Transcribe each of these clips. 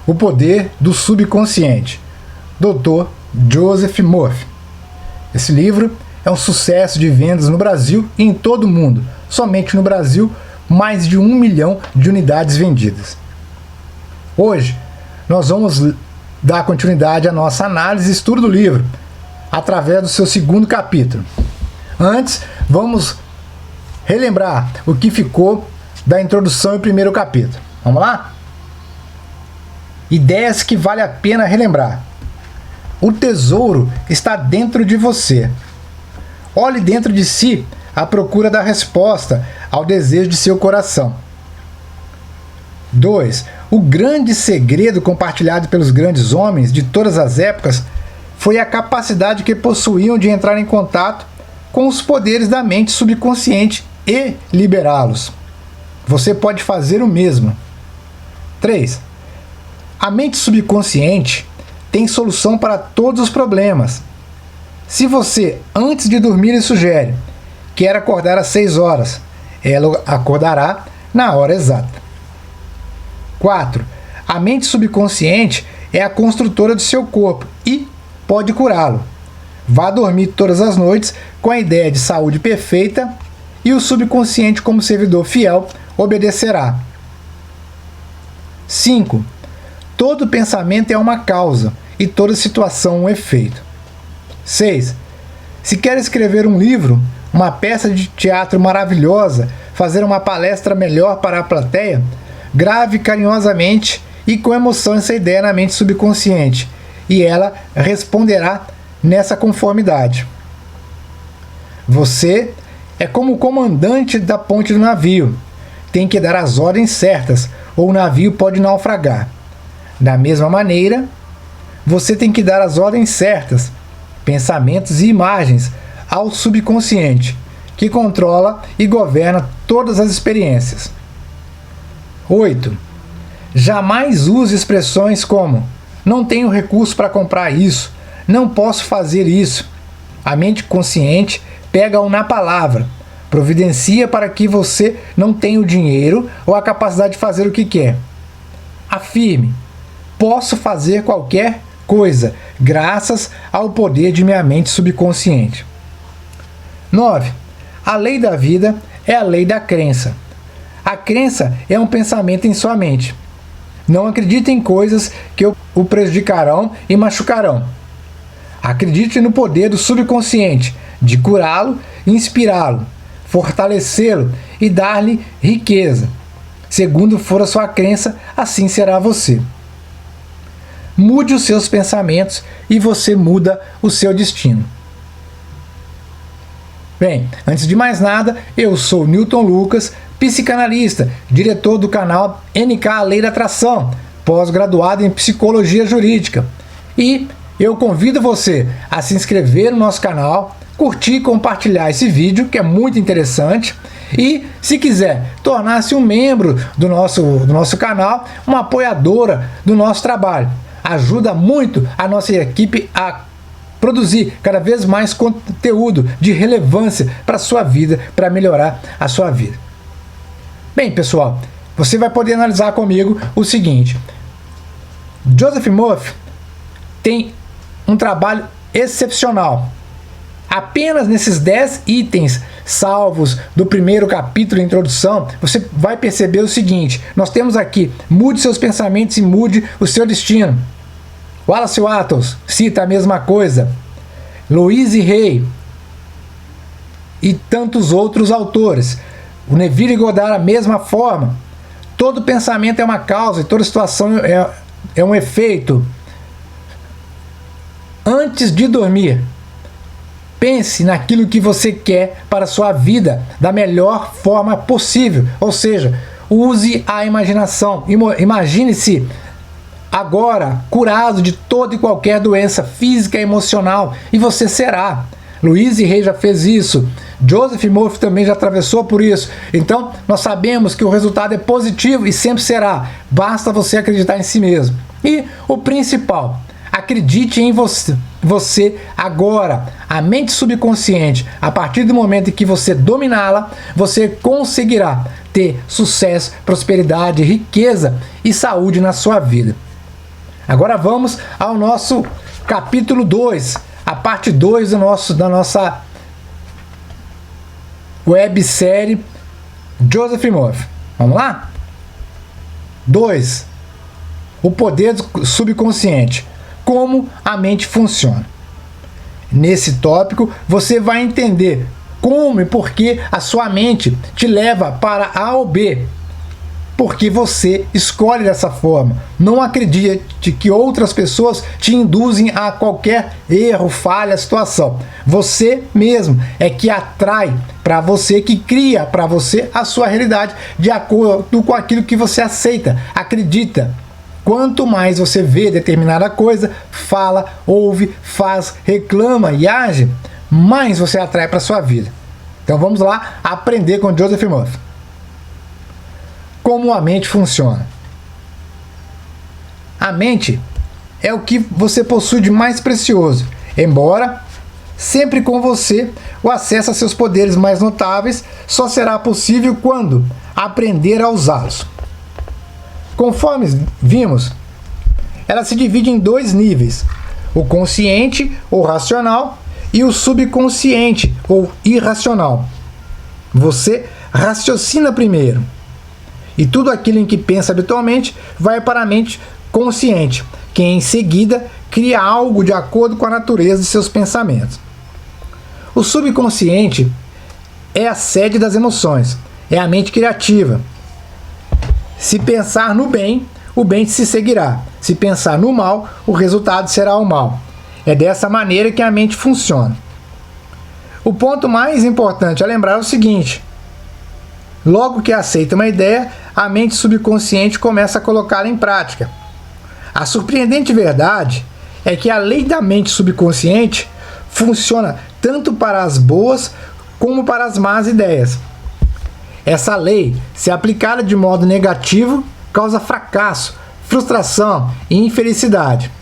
O Poder do Subconsciente, Dr. Joseph Murphy. Esse livro é um sucesso de vendas no Brasil e em todo o mundo. Somente no Brasil, mais de 1 milhão de unidades vendidas. Hoje, nós vamos dar continuidade à nossa análise e estudo do livro, através do seu segundo capítulo. Antes, vamos relembrar o que ficou da introdução e primeiro capítulo. Vamos lá? Ideias que vale a pena relembrar. O tesouro está dentro de você. Olhe dentro de si à procura da resposta ao desejo de seu coração. 2. O grande segredo compartilhado pelos grandes homens de todas as épocas foi a capacidade que possuíam de entrar em contato com os poderes da mente subconsciente e liberá-los. Você pode fazer o mesmo. 3. A mente subconsciente tem solução para todos os problemas. Se você, antes de dormir, lhe sugere quer acordar às 6 horas, ela acordará na hora exata. 4. A mente subconsciente é a construtora do seu corpo e pode curá-lo. Vá dormir todas as noites com a ideia de saúde perfeita e o subconsciente, como servidor fiel, obedecerá. 5. Todo pensamento é uma causa e toda situação um efeito. 6. Se quer escrever um livro, uma peça de teatro maravilhosa, fazer uma palestra melhor para a plateia, grave carinhosamente e com emoção essa ideia na mente subconsciente, e ela responderá nessa conformidade. Você é como o comandante da ponte do navio. Tem que dar as ordens certas, ou o navio pode naufragar. Da mesma maneira, você tem que dar as ordens certas, pensamentos e imagens ao subconsciente, que controla e governa todas as experiências. 8. Jamais use expressões como não tenho recurso para comprar isso, não posso fazer isso. A mente consciente pega-o na palavra, providencia para que você não tenha o dinheiro ou a capacidade de fazer o que quer. Afirme: posso fazer qualquer coisa, graças ao poder de minha mente subconsciente. 9. A lei da vida é a lei da crença. A crença é um pensamento em sua mente. Não acredite em coisas que o prejudicarão e machucarão. Acredite no poder do subconsciente de curá-lo, inspirá-lo, fortalecê-lo e dar-lhe riqueza. Segundo for a sua crença, assim será você. Mude os seus pensamentos e você muda o seu destino. Bem, antes de mais nada, eu sou Newton Lucas, psicanalista, diretor do canal NK Lei da Atração, pós-graduado em Psicologia Jurídica. E eu convido você a se inscrever no nosso canal, curtir e compartilhar esse vídeo, que é muito interessante. E, se quiser, tornar-se um membro do nosso canal, uma apoiadora do nosso trabalho. Ajuda muito a nossa equipe a produzir cada vez mais conteúdo de relevância para a sua vida, para melhorar a sua vida. Bem, pessoal, você vai poder analisar comigo o seguinte. Joseph Murphy tem um trabalho excepcional. Apenas nesses 10 itens salvos do primeiro capítulo de introdução, você vai perceber o seguinte. Nós temos aqui: mude seus pensamentos e mude o seu destino. Wallace Wattles cita a mesma coisa. Louise Hay e tantos outros autores. O Neville Goddard, a mesma forma. Todo pensamento é uma causa e toda situação é um efeito. Antes de dormir, pense naquilo que você quer para a sua vida da melhor forma possível. Ou seja, use a imaginação. Imagine-se agora curado de toda e qualquer doença física e emocional, e você será. Louise Hay já fez isso. Joseph Murphy também já atravessou por isso. Então, nós sabemos que o resultado é positivo e sempre será. Basta você acreditar em si mesmo. E o principal, acredite em você agora. A mente subconsciente, a partir do momento em que você dominá-la, você conseguirá ter sucesso, prosperidade, riqueza e saúde na sua vida. Agora vamos ao nosso capítulo 2, a parte 2 da nossa websérie Joseph Murphy. Vamos lá? 2. O poder do subconsciente. Como a mente funciona. Nesse tópico, você vai entender como e por que a sua mente te leva para A ou B. Porque você escolhe dessa forma. Não acredite que outras pessoas te induzem a qualquer erro, falha, situação. Você mesmo é que atrai para você, que cria para você a sua realidade de acordo com aquilo que você aceita, acredita. Quanto mais você vê determinada coisa, fala, ouve, faz, reclama e age, mais você atrai para sua vida. Então vamos lá aprender com Joseph Murphy. Como a mente funciona. A mente é o que você possui de mais precioso, embora sempre com você, o acesso a seus poderes mais notáveis só será possível quando aprender a usá-los. Conforme vimos, ela se divide em 2 níveis, o consciente ou racional e o subconsciente ou irracional. Você raciocina primeiro, e tudo aquilo em que pensa habitualmente vai para a mente consciente, que em seguida cria algo de acordo com a natureza de seus pensamentos. O subconsciente é a sede das emoções, é a mente criativa. Se pensar no bem, o bem se seguirá. Se pensar no mal, o resultado será o mal. É dessa maneira que a mente funciona. O ponto mais importante a lembrar é o seguinte: logo que aceita uma ideia, a mente subconsciente começa a colocá-la em prática. A surpreendente verdade é que a lei da mente subconsciente funciona tanto para as boas como para as más ideias. Essa lei, se aplicada de modo negativo, causa fracasso, frustração e infelicidade.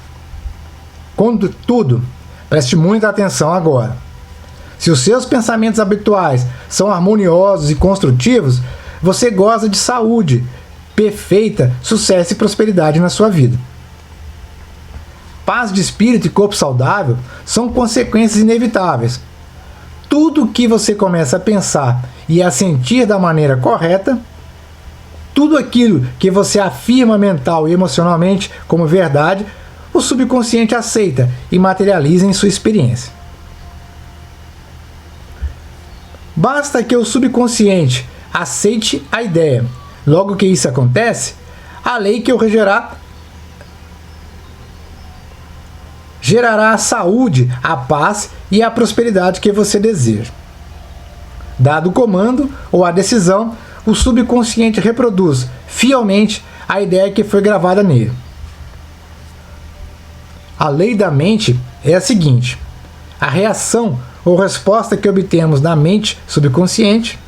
Contudo, preste muita atenção agora. Se os seus pensamentos habituais são harmoniosos e construtivos, você goza de saúde perfeita, sucesso e prosperidade na sua vida. Paz de espírito e corpo saudável são consequências inevitáveis. Tudo que você começa a pensar e a sentir da maneira correta, tudo aquilo que você afirma mental e emocionalmente como verdade, o subconsciente aceita e materializa em sua experiência. Basta que o subconsciente aceite a ideia. Logo que isso acontece, a lei que o regerará gerará a saúde, a paz e a prosperidade que você deseja. Dado o comando ou a decisão, o subconsciente reproduz fielmente a ideia que foi gravada nele. A lei da mente é a seguinte: a reação ou resposta que obtemos na mente subconsciente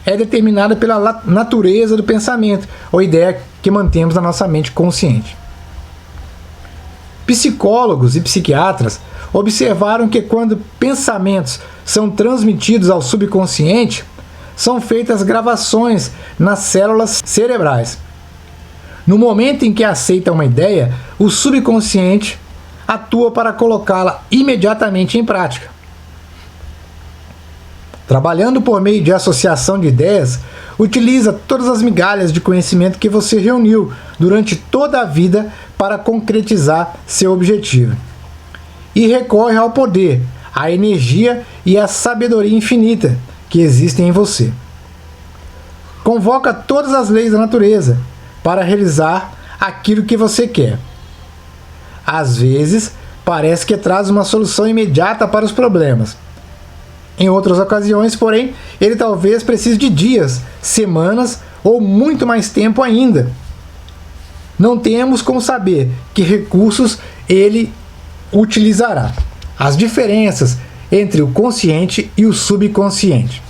é determinada pela natureza do pensamento ou ideia que mantemos na nossa mente consciente. Psicólogos e psiquiatras observaram que quando pensamentos são transmitidos ao subconsciente, são feitas gravações nas células cerebrais. No momento em que aceita uma ideia, o subconsciente atua para colocá-la imediatamente em prática. Trabalhando por meio de associação de ideias, utiliza todas as migalhas de conhecimento que você reuniu durante toda a vida para concretizar seu objetivo. E recorre ao poder, à energia e à sabedoria infinita que existem em você. Convoca todas as leis da natureza para realizar aquilo que você quer. Às vezes, parece que traz uma solução imediata para os problemas. Em outras ocasiões, porém, ele talvez precise de dias, semanas ou muito mais tempo ainda. Não temos como saber que recursos ele utilizará. As diferenças entre o consciente e o subconsciente.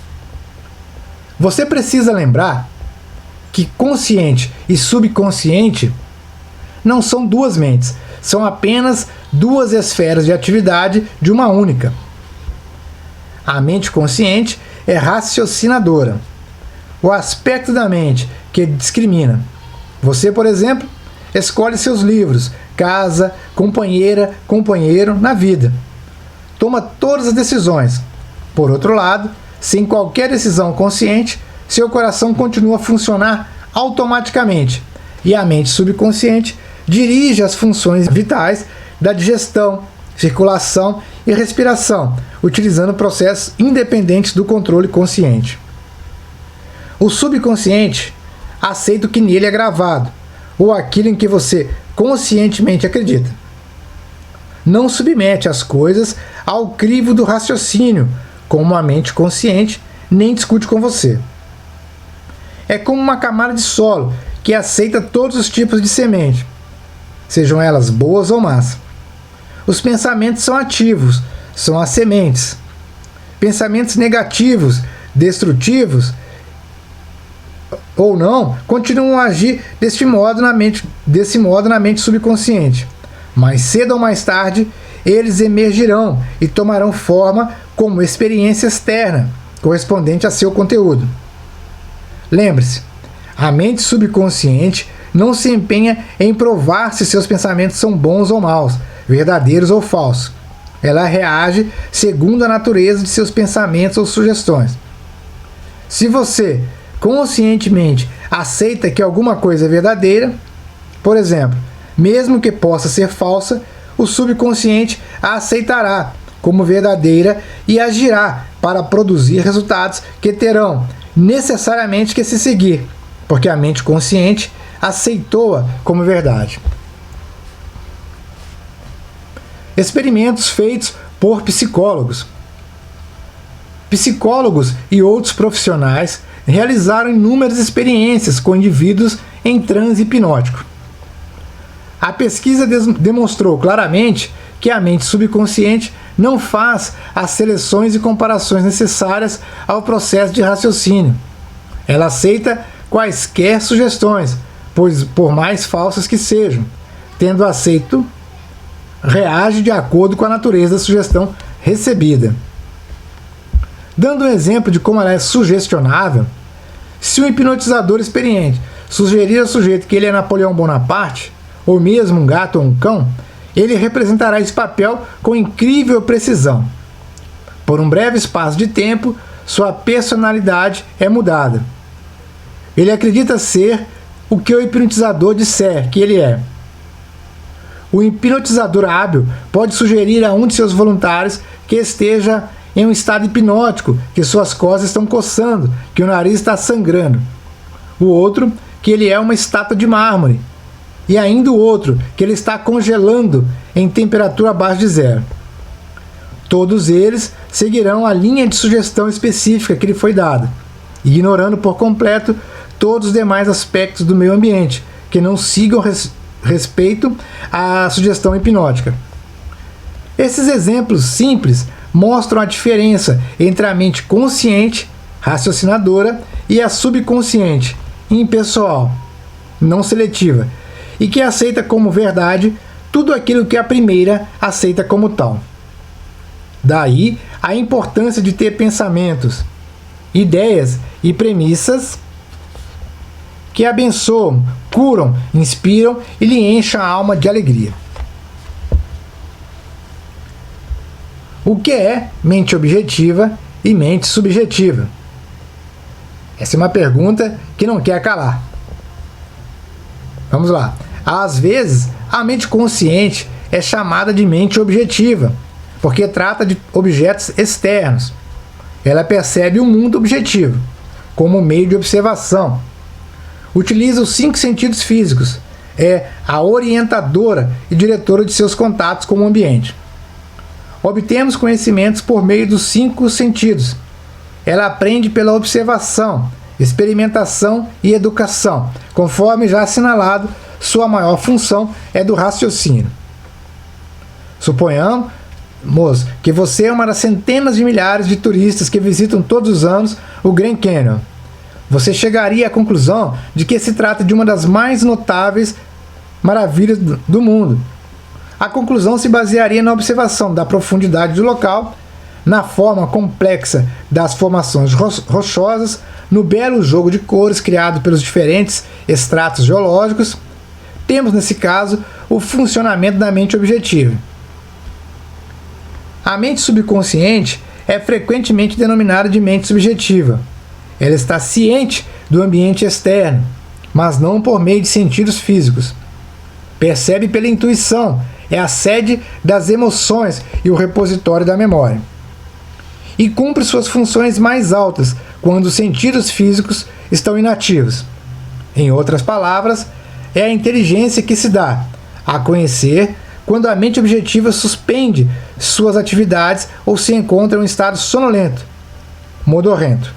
Você precisa lembrar que consciente e subconsciente não são duas mentes, são apenas duas esferas de atividade de uma única. A mente consciente é raciocinadora, o aspecto da mente que discrimina. Você, por exemplo, escolhe seus livros, casa, companheira, companheiro na vida. Toma todas as decisões. Por outro lado, sem qualquer decisão consciente, seu coração continua a funcionar automaticamente e a mente subconsciente dirige as funções vitais da digestão, circulação e respiração, utilizando processos independentes do controle consciente. O subconsciente aceita o que nele é gravado, ou aquilo em que você conscientemente acredita. Não submete as coisas ao crivo do raciocínio, como a mente consciente, nem discute com você. É como uma camada de solo que aceita todos os tipos de semente, sejam elas boas ou más. Os pensamentos são ativos, são as sementes. Pensamentos negativos, destrutivos ou não, continuam a agir desse modo na mente subconsciente. Mais cedo ou mais tarde, eles emergirão e tomarão forma como experiência externa, correspondente a seu conteúdo. Lembre-se, a mente subconsciente não se empenha em provar se seus pensamentos são bons ou maus, verdadeiros ou falsos. Ela reage segundo a natureza de seus pensamentos ou sugestões. Se você conscientemente aceita que alguma coisa é verdadeira, por exemplo, mesmo que possa ser falsa, o subconsciente a aceitará como verdadeira e agirá para produzir resultados que terão necessariamente que se seguir, porque a mente consciente aceitou-a como verdade. Experimentos feitos por psicólogos. Psicólogos e outros profissionais realizaram inúmeras experiências com indivíduos em transe hipnótico. A pesquisa demonstrou claramente que a mente subconsciente não faz as seleções e comparações necessárias ao processo de raciocínio. Ela aceita quaisquer sugestões, pois por mais falsas que sejam, tendo aceito, reage de acordo com a natureza da sugestão recebida. Dando um exemplo de como ela é sugestionável, se um hipnotizador experiente sugerir ao sujeito que ele é Napoleão Bonaparte, ou mesmo um gato ou um cão, ele representará esse papel com incrível precisão. Por um breve espaço de tempo, sua personalidade é mudada. Ele acredita ser o que o hipnotizador disser que ele é. O hipnotizador hábil pode sugerir a um de seus voluntários que esteja em um estado hipnótico, que suas costas estão coçando, que o nariz está sangrando. O outro, que ele é uma estátua de mármore. E ainda o outro, que ele está congelando em temperatura abaixo de zero. Todos eles seguirão a linha de sugestão específica que lhe foi dada, ignorando por completo todos os demais aspectos do meio ambiente, que não sigam respeito à sugestão hipnótica. Esses exemplos simples mostram a diferença entre a mente consciente, raciocinadora, e a subconsciente, impessoal, não seletiva, e que aceita como verdade tudo aquilo que a primeira aceita como tal. Daí a importância de ter pensamentos, ideias e premissas que abençoam, curam, inspiram e lhe enchem a alma de alegria. O que é mente objetiva e mente subjetiva? Essa é uma pergunta que não quer calar. Vamos lá. Às vezes, a mente consciente é chamada de mente objetiva, porque trata de objetos externos. Ela percebe o mundo objetivo, como meio de observação. Utiliza os 5 sentidos físicos. É a orientadora e diretora de seus contatos com o ambiente. Obtemos conhecimentos por meio dos 5 sentidos. Ela aprende pela observação, experimentação e educação. Conforme já assinalado, sua maior função é do raciocínio. Suponhamos que você é uma das centenas de milhares de turistas que visitam todos os anos o Grand Canyon. Você chegaria à conclusão de que se trata de uma das mais notáveis maravilhas do mundo. A conclusão se basearia na observação da profundidade do local, na forma complexa das formações rochosas, no belo jogo de cores criado pelos diferentes estratos geológicos. Temos, nesse caso, o funcionamento da mente objetiva. A mente subconsciente é frequentemente denominada de mente subjetiva. Ela está ciente do ambiente externo, mas não por meio de sentidos físicos. Percebe pela intuição, é a sede das emoções e o repositório da memória. E cumpre suas funções mais altas quando os sentidos físicos estão inativos. Em outras palavras, é a inteligência que se dá a conhecer quando a mente objetiva suspende suas atividades ou se encontra em um estado sonolento, modorrento.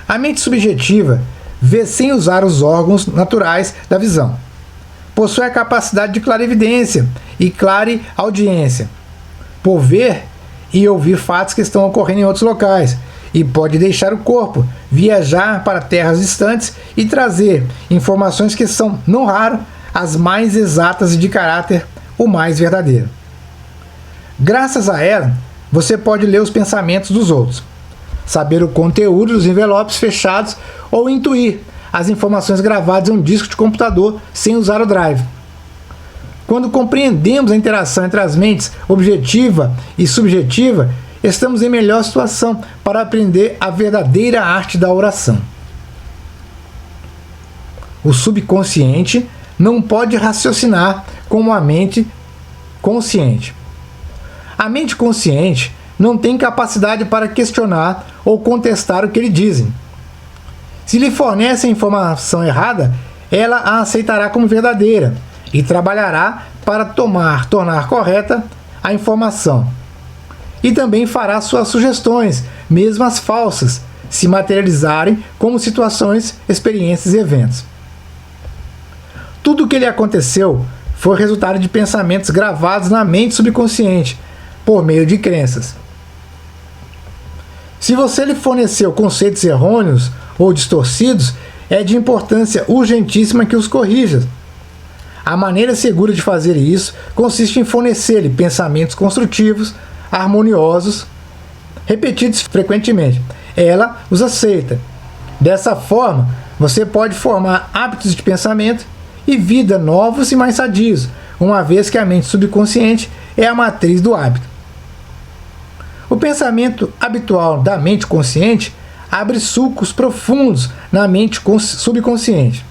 A mente subjetiva vê sem usar os órgãos naturais da visão. Possui a capacidade de clarividência e clareaudiência, por ver e ouvir fatos que estão ocorrendo em outros locais, e pode deixar o corpo viajar para terras distantes e trazer informações que são, não raro, as mais exatas e de caráter o mais verdadeiro. Graças a ela, você pode ler os pensamentos dos outros, saber o conteúdo dos envelopes fechados ou intuir as informações gravadas em um disco de computador sem usar o drive. Quando compreendemos a interação entre as mentes objetiva e subjetiva, estamos em melhor situação para aprender a verdadeira arte da oração. O subconsciente não pode raciocinar como a mente consciente. A mente consciente não tem capacidade para questionar ou contestar o que lhe dizem. Se lhe fornecem informação errada, ela a aceitará como verdadeira e trabalhará para tornar correta a informação. E também fará suas sugestões, mesmo as falsas, se materializarem como situações, experiências e eventos. Tudo o que lhe aconteceu foi resultado de pensamentos gravados na mente subconsciente, por meio de crenças. Se você lhe forneceu conceitos errôneos ou distorcidos, é de importância urgentíssima que os corrija. A maneira segura de fazer isso consiste em fornecer-lhe pensamentos construtivos, harmoniosos, repetidos frequentemente. Ela os aceita. Dessa forma, você pode formar hábitos de pensamento e vida novos e mais sadios, uma vez que a mente subconsciente é a matriz do hábito. O pensamento habitual da mente consciente abre sulcos profundos na mente subconsciente.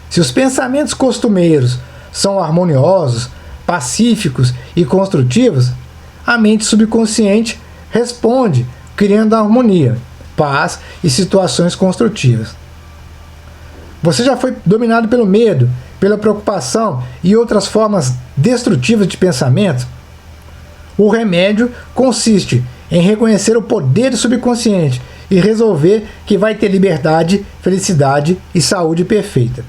Se os pensamentos costumeiros são harmoniosos, pacíficos e construtivos, a mente subconsciente responde, criando harmonia, paz e situações construtivas. Você já foi dominado pelo medo, pela preocupação e outras formas destrutivas de pensamento? O remédio consiste em reconhecer o poder do subconsciente e resolver que vai ter liberdade, felicidade e saúde perfeita.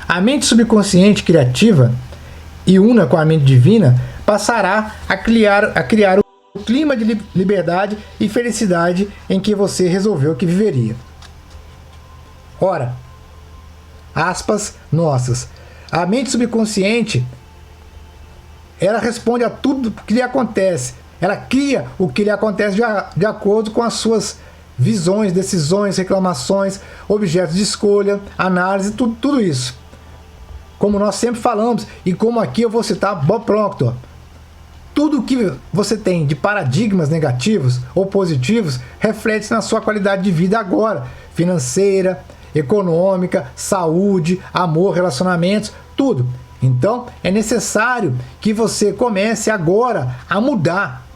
A mente subconsciente criativa e una com a mente divina passará a criar o clima de liberdade e felicidade em que você resolveu que viveria. Ora, aspas nossas, a mente subconsciente, ela responde a tudo que lhe acontece. Ela cria o que lhe acontece de acordo com as suas visões, decisões, reclamações, objetos de escolha, análise, tudo isso. Como nós sempre falamos, e como aqui eu vou citar Bob Proctor, tudo que você tem de paradigmas negativos ou positivos reflete na sua qualidade de vida agora, financeira, econômica, saúde, amor, relacionamentos, tudo. Então, é necessário que você comece agora a mudar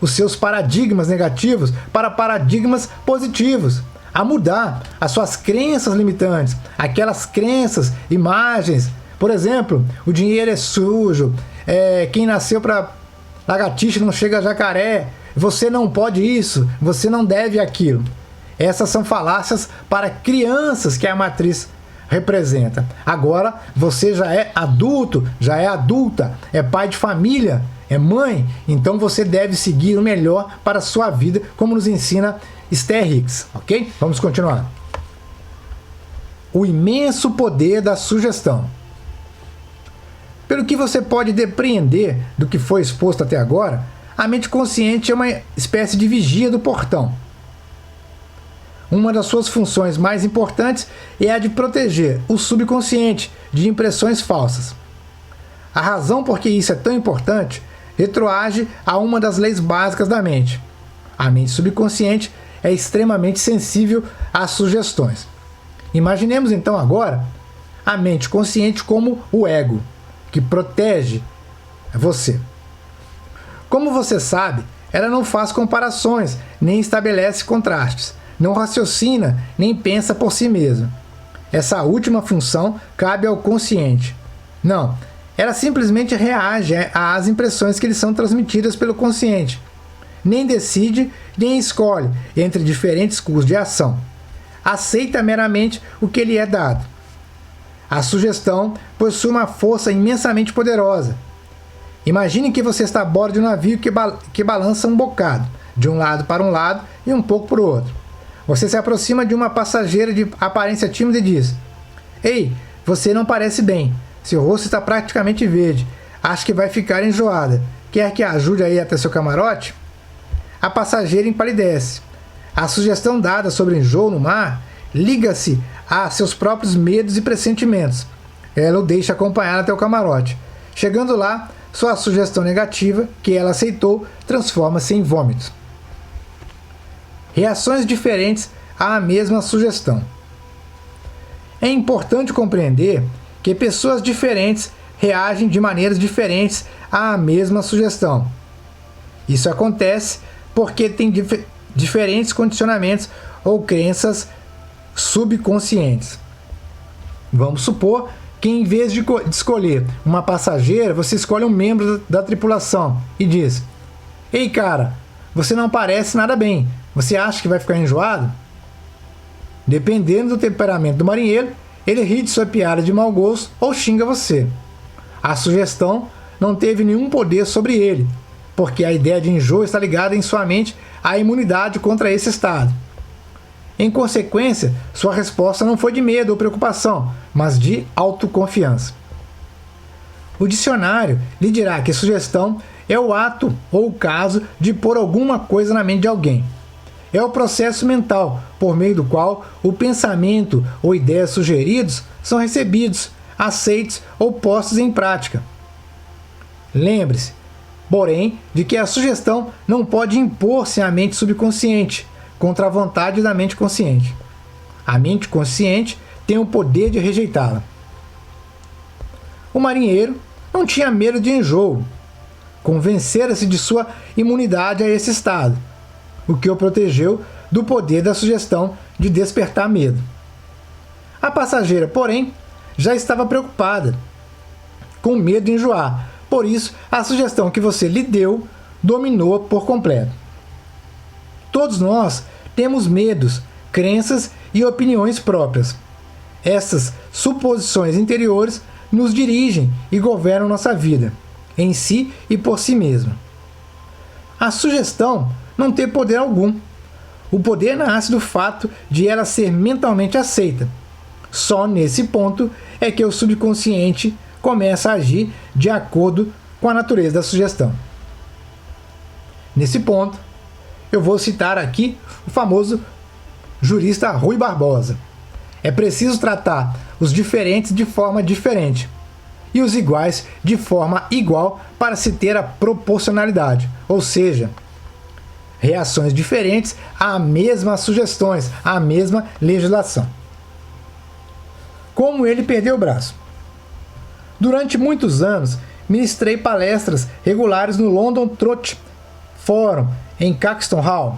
os seus paradigmas negativos para paradigmas positivos, a mudar as suas crenças limitantes, aquelas crenças, imagens. Por exemplo, o dinheiro é sujo, quem nasceu para lagartixa não chega a jacaré, você não pode isso, você não deve aquilo. Essas são falácias para crianças que a matriz representa. Agora você já é adulto, já é adulta, é pai de família, é mãe, então você deve seguir o melhor para a sua vida, como nos ensina Esther Hicks, ok? Vamos continuar. O imenso poder da sugestão. Pelo que você pode depreender do que foi exposto até agora, a mente consciente é uma espécie de vigia do portão. Uma das suas funções mais importantes é a de proteger o subconsciente de impressões falsas. A razão por que isso é tão importante retroage a uma das leis básicas da mente. A mente subconsciente é extremamente sensível às sugestões. Imaginemos então agora a mente consciente como o ego, que protege você. Como você sabe, ela não faz comparações, nem estabelece contrastes, não raciocina, nem pensa por si mesma. Essa última função cabe ao consciente. Não, ela simplesmente reage às impressões que lhe são transmitidas pelo consciente. Nem decide, nem escolhe entre diferentes cursos de ação. Aceita meramente o que lhe é dado. A sugestão possui uma força imensamente poderosa. Imagine que você está a bordo de um navio que balança um bocado, de um lado para um lado e um pouco para o outro. Você se aproxima de uma passageira de aparência tímida e diz: "Ei, você não parece bem. Seu rosto está praticamente verde. Acho que vai ficar enjoada. Quer que ajude a ir até seu camarote?" A passageira empalidece. A sugestão dada sobre enjoo no mar liga-se a seus próprios medos e pressentimentos. Ela o deixa acompanhar até o camarote. Chegando lá, sua sugestão negativa, que ela aceitou, transforma-se em vômitos. Reações diferentes à mesma sugestão. É importante compreender que pessoas diferentes reagem de maneiras diferentes à mesma sugestão. Isso acontece porque têm diferentes condicionamentos ou crenças subconscientes. Vamos supor que em vez de escolher uma passageira, você escolhe um membro da tripulação e diz: "Ei cara, você não parece nada bem. Você acha que vai ficar enjoado?" Dependendo do temperamento do marinheiro, ele ri de sua piada de mau gosto ou xinga você. A sugestão não teve nenhum poder sobre ele, porque a ideia de enjoo está ligada em sua mente à imunidade contra esse estado. Em consequência, sua resposta não foi de medo ou preocupação, mas de autoconfiança. O dicionário lhe dirá que sugestão é o ato ou o caso de pôr alguma coisa na mente de alguém. É o processo mental por meio do qual o pensamento ou ideias sugeridos são recebidos, aceitos ou postos em prática. Lembre-se, porém, de que a sugestão não pode impor-se à mente subconsciente, contra a vontade da mente consciente. A mente consciente tem o poder de rejeitá-la. O marinheiro não tinha medo de enjoo. Convencera-se de sua imunidade a esse estado, o que o protegeu do poder da sugestão de despertar medo. A passageira, porém, já estava preocupada, com medo de enjoar. Por isso, a sugestão que você lhe deu dominou por completo. Todos nós temos medos, crenças e opiniões próprias. Essas suposições interiores nos dirigem e governam nossa vida, em si e por si mesma. A sugestão não tem poder algum. O poder nasce do fato de ela ser mentalmente aceita. Só nesse ponto é que o subconsciente começa a agir de acordo com a natureza da sugestão. Nesse ponto, eu vou citar aqui o famoso jurista Rui Barbosa. É preciso tratar os diferentes de forma diferente e os iguais de forma igual para se ter a proporcionalidade, ou seja, reações diferentes a mesmas sugestões, à mesma legislação. Como ele perdeu o braço? Durante muitos anos, ministrei palestras regulares no London Trot Forum, em Caxton Hall,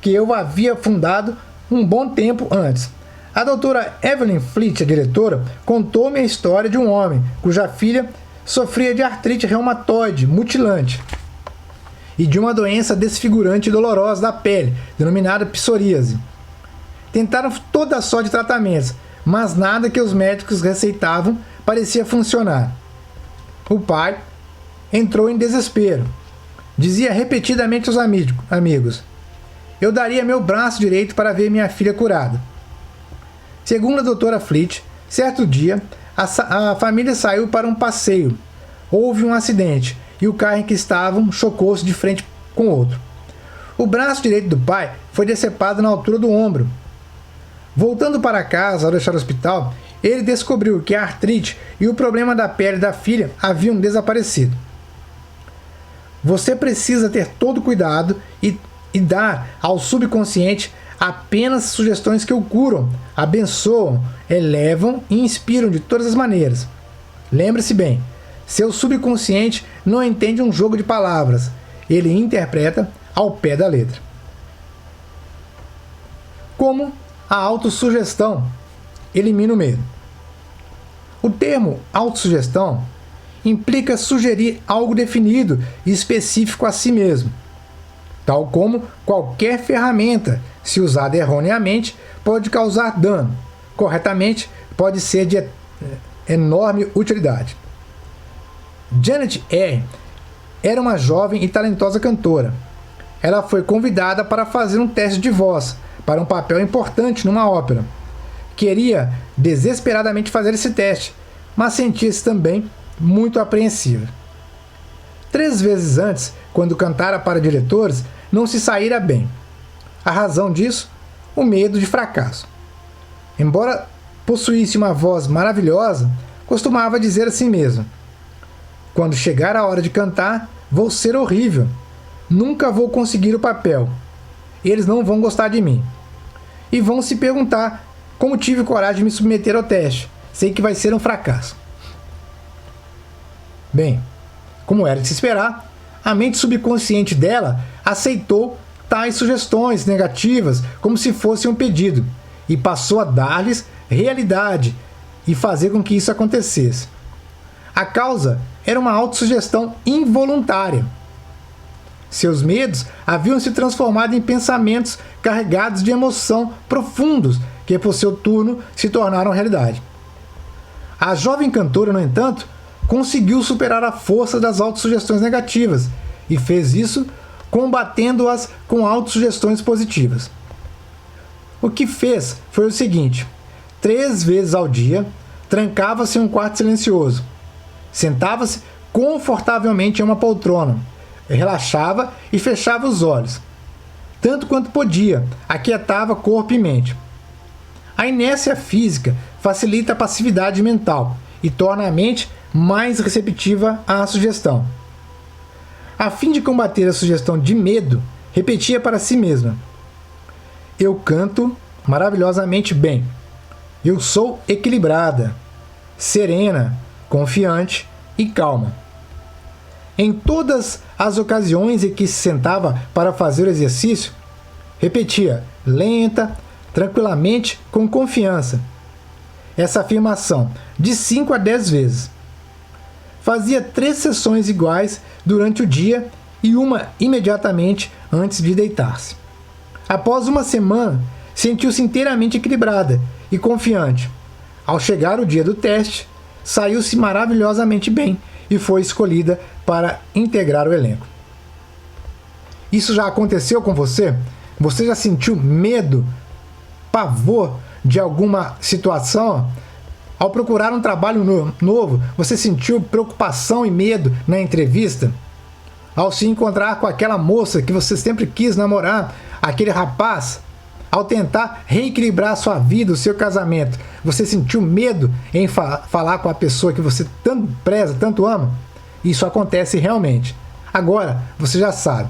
que eu havia fundado um bom tempo antes. A doutora Evelyn Fleet, a diretora, contou-me a história de um homem cuja filha sofria de artrite reumatoide mutilante e de uma doença desfigurante e dolorosa da pele, denominada psoríase. Tentaram toda a sorte de tratamentos, mas nada que os médicos receitavam parecia funcionar. O pai entrou em desespero. Dizia repetidamente aos amigos: "Eu daria meu braço direito para ver minha filha curada." Segundo a doutora Fleet, certo dia, a família saiu para um passeio. Houve um acidente e o carro em que estavam chocou-se de frente com o outro. O braço direito do pai foi decepado na altura do ombro. Voltando para casa ao deixar o hospital, ele descobriu que a artrite e o problema da pele da filha haviam desaparecido. Você precisa ter todo cuidado e dar ao subconsciente apenas sugestões que o curam, abençoam, elevam e inspiram de todas as maneiras. Lembre-se bem, seu subconsciente não entende um jogo de palavras, ele interpreta ao pé da letra. Como a autossugestão elimina o medo. O termo autossugestão implica sugerir algo definido e específico a si mesmo. Tal como qualquer ferramenta, se usada erroneamente, pode causar dano. Corretamente, pode ser de enorme utilidade. Janet Eyre era uma jovem e talentosa cantora. Ela foi convidada para fazer um teste de voz para um papel importante numa ópera. Queria desesperadamente fazer esse teste, mas sentia-se também muito apreensiva. 3 vezes antes, quando cantara para diretores, não se saíra bem. A razão disso? O medo de fracasso. Embora possuísse uma voz maravilhosa, costumava dizer a si mesma: quando chegar a hora de cantar, vou ser horrível. Nunca vou conseguir o papel. Eles não vão gostar de mim. E vão se perguntar como tive coragem de me submeter ao teste. Sei que vai ser um fracasso. Bem, como era de se esperar, a mente subconsciente dela aceitou tais sugestões negativas como se fosse um pedido e passou a dar-lhes realidade e fazer com que isso acontecesse. A causa era uma autossugestão involuntária. Seus medos haviam se transformado em pensamentos carregados de emoção profundos que, por seu turno, se tornaram realidade. A jovem cantora, no entanto, conseguiu superar a força das autossugestões negativas e fez isso combatendo-as com autossugestões positivas. O que fez foi o seguinte: 3 vezes ao dia, trancava-se em um quarto silencioso, sentava-se confortavelmente em uma poltrona, relaxava e fechava os olhos. Tanto quanto podia, aquietava corpo e mente. A inércia física facilita a passividade mental e torna a mente mais receptiva à sugestão. A fim de combater a sugestão de medo, repetia para si mesma: eu canto maravilhosamente bem. Eu sou equilibrada, serena, confiante e calma. Em todas as ocasiões em que se sentava para fazer o exercício, repetia lenta, tranquilamente, com confiança, essa afirmação de 5 a 10 vezes. Fazia 3 sessões iguais durante o dia e uma imediatamente antes de deitar-se. Após uma semana, sentiu-se inteiramente equilibrada e confiante. Ao chegar o dia do teste, saiu-se maravilhosamente bem e foi escolhida para integrar o elenco. Isso já aconteceu com você? Você já sentiu medo, pavor de alguma situação? Ao procurar um trabalho novo, você sentiu preocupação e medo na entrevista? Ao se encontrar com aquela moça que você sempre quis namorar, aquele rapaz? Ao tentar reequilibrar a sua vida, o seu casamento, você sentiu medo em falar com a pessoa que você tanto preza, tanto ama? Isso acontece realmente. Agora, você já sabe.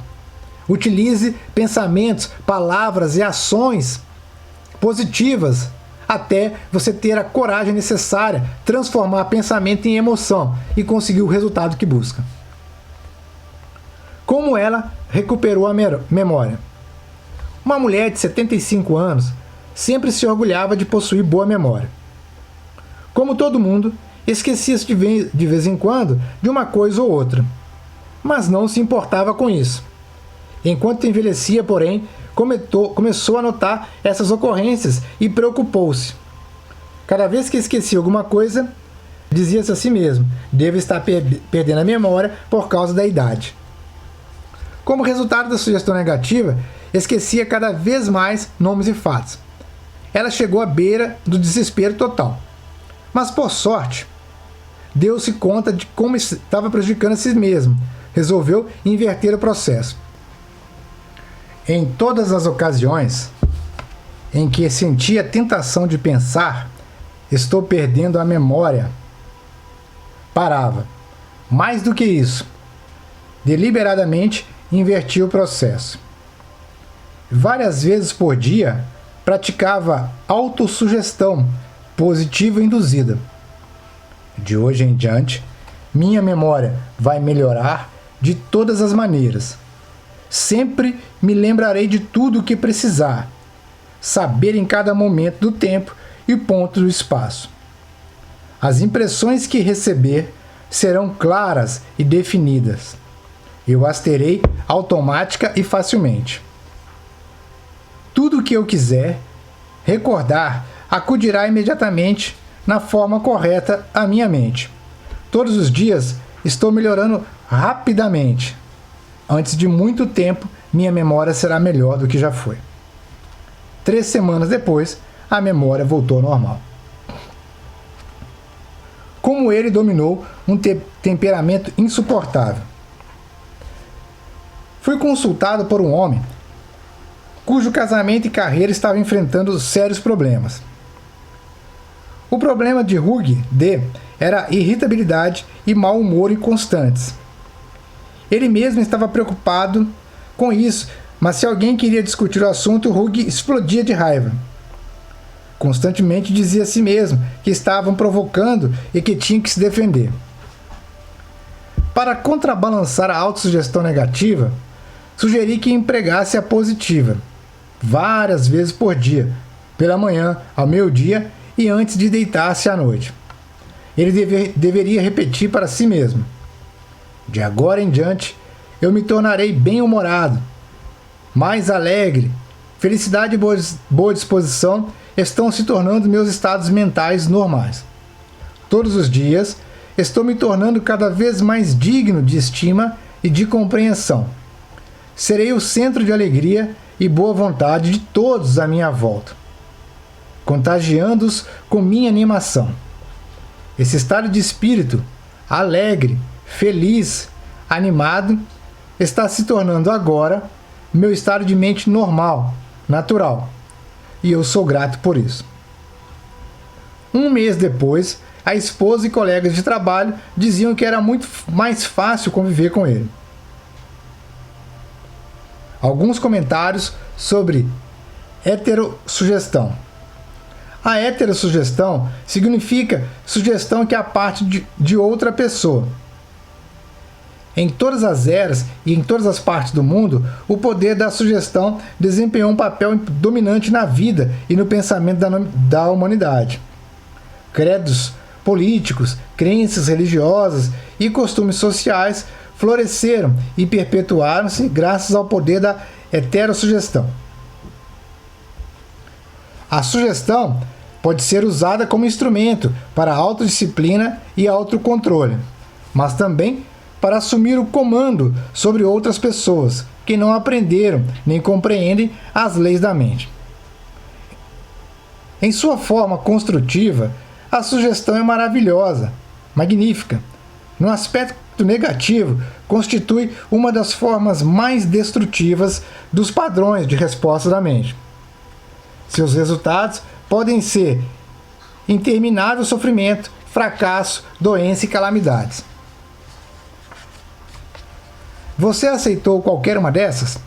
Utilize pensamentos, palavras e ações positivas até você ter a coragem necessária, transformar pensamento em emoção e conseguir o resultado que busca. Como ela recuperou a memória? Uma mulher de 75 anos sempre se orgulhava de possuir boa memória. Como todo mundo, esquecia-se de vez em quando de uma coisa ou outra, mas não se importava com isso. Enquanto envelhecia, porém, começou a notar essas ocorrências e preocupou-se. Cada vez que esquecia alguma coisa, dizia-se a si mesmo: devo estar perdendo a memória por causa da idade. Como resultado da sugestão negativa, esquecia cada vez mais nomes e fatos. Ela chegou à beira do desespero total. Mas, por sorte, deu-se conta de como estava prejudicando a si mesmo. Resolveu inverter o processo. Em todas as ocasiões em que sentia a tentação de pensar, Estou perdendo a memória. Parava. Mais do que isso, deliberadamente invertia o processo. Várias vezes por dia, praticava autossugestão positiva induzida. De hoje em diante, minha memória vai melhorar de todas as maneiras. Sempre me lembrarei de tudo o que precisar, saber em cada momento do tempo e ponto do espaço. As impressões que receber serão claras e definidas. Eu as terei automática e facilmente. Tudo o que eu quiser recordar acudirá imediatamente na forma correta à minha mente. Todos os dias estou melhorando rapidamente. Antes de muito tempo, minha memória será melhor do que já foi. 3 semanas depois, a memória voltou ao normal. Como ele dominou um temperamento insuportável. Fui consultado por um homem cujo casamento e carreira estavam enfrentando sérios problemas. O problema de Hugh D. era irritabilidade e mau humor inconstantes. Ele mesmo estava preocupado com isso, mas se alguém queria discutir o assunto, Hugh explodia de raiva. Constantemente dizia a si mesmo que estavam provocando e que tinha que se defender. Para contrabalançar a autossugestão negativa, sugeri que empregasse a positiva, várias vezes por dia, pela manhã, ao meio-dia e antes de deitar-se à noite. Ele deveria repetir para si mesmo: de agora em diante, eu me tornarei bem-humorado, mais alegre. Felicidade e boa disposição estão se tornando meus estados mentais normais. Todos os dias, estou me tornando cada vez mais digno de estima e de compreensão. Serei o centro de alegria e boa vontade de todos à minha volta, contagiando-os com minha animação. Esse estado de espírito, alegre, feliz, animado, está se tornando agora meu estado de mente normal, natural, e eu sou grato por isso. 1 mês depois, a esposa e colegas de trabalho diziam que era muito mais fácil conviver com ele. Alguns comentários sobre heterossugestão. A heterossugestão significa sugestão que é a parte de outra pessoa. Em todas as eras e em todas as partes do mundo, o poder da sugestão desempenhou um papel dominante na vida e no pensamento da humanidade. Credos políticos, crenças religiosas e costumes sociais floresceram e perpetuaram-se graças ao poder da heterossugestão. A sugestão pode ser usada como instrumento para autodisciplina e autocontrole, mas também para assumir o comando sobre outras pessoas que não aprenderam nem compreendem as leis da mente. Em sua forma construtiva, a sugestão é maravilhosa, magnífica. No aspecto negativo, constitui uma das formas mais destrutivas dos padrões de resposta da mente. Seus resultados podem ser interminável sofrimento, fracasso, doença e calamidades. Você aceitou qualquer uma dessas?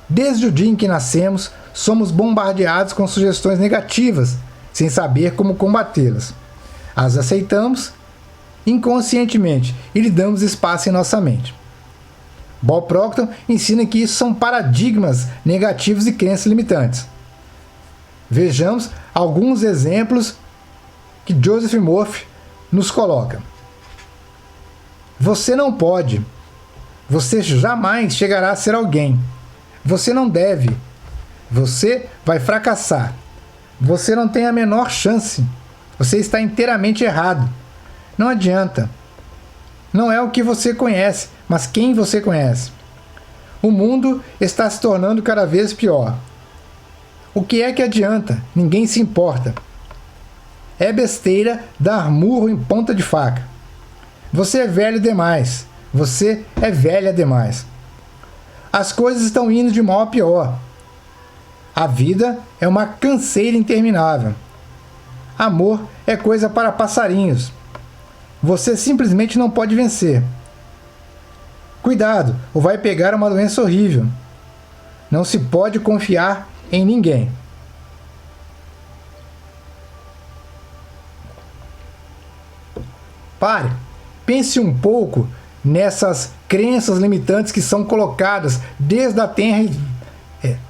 Desde o dia em que nascemos, somos bombardeados com sugestões negativas, sem saber como combatê-las. As aceitamos inconscientemente e lhe damos espaço em nossa mente. Bob Proctor ensina que isso são paradigmas negativos e crenças limitantes. Vejamos alguns exemplos que Joseph Murphy nos coloca. Você não pode. Você jamais chegará a ser alguém. Você não deve. Você vai fracassar. Você não tem a menor chance. Você está inteiramente errado. Não adianta. Não é o que você conhece, mas quem você conhece. O mundo está se tornando cada vez pior. O que é que adianta? Ninguém se importa. É besteira dar murro em ponta de faca. Você é velho demais. Você é velha demais. As coisas estão indo de mal a pior. A vida é uma canseira interminável. Amor é coisa para passarinhos. Você simplesmente não pode vencer. Cuidado, ou vai pegar uma doença horrível. Não se pode confiar em ninguém. Pare, pense um pouco nessas crenças limitantes que são colocadas desde a tenra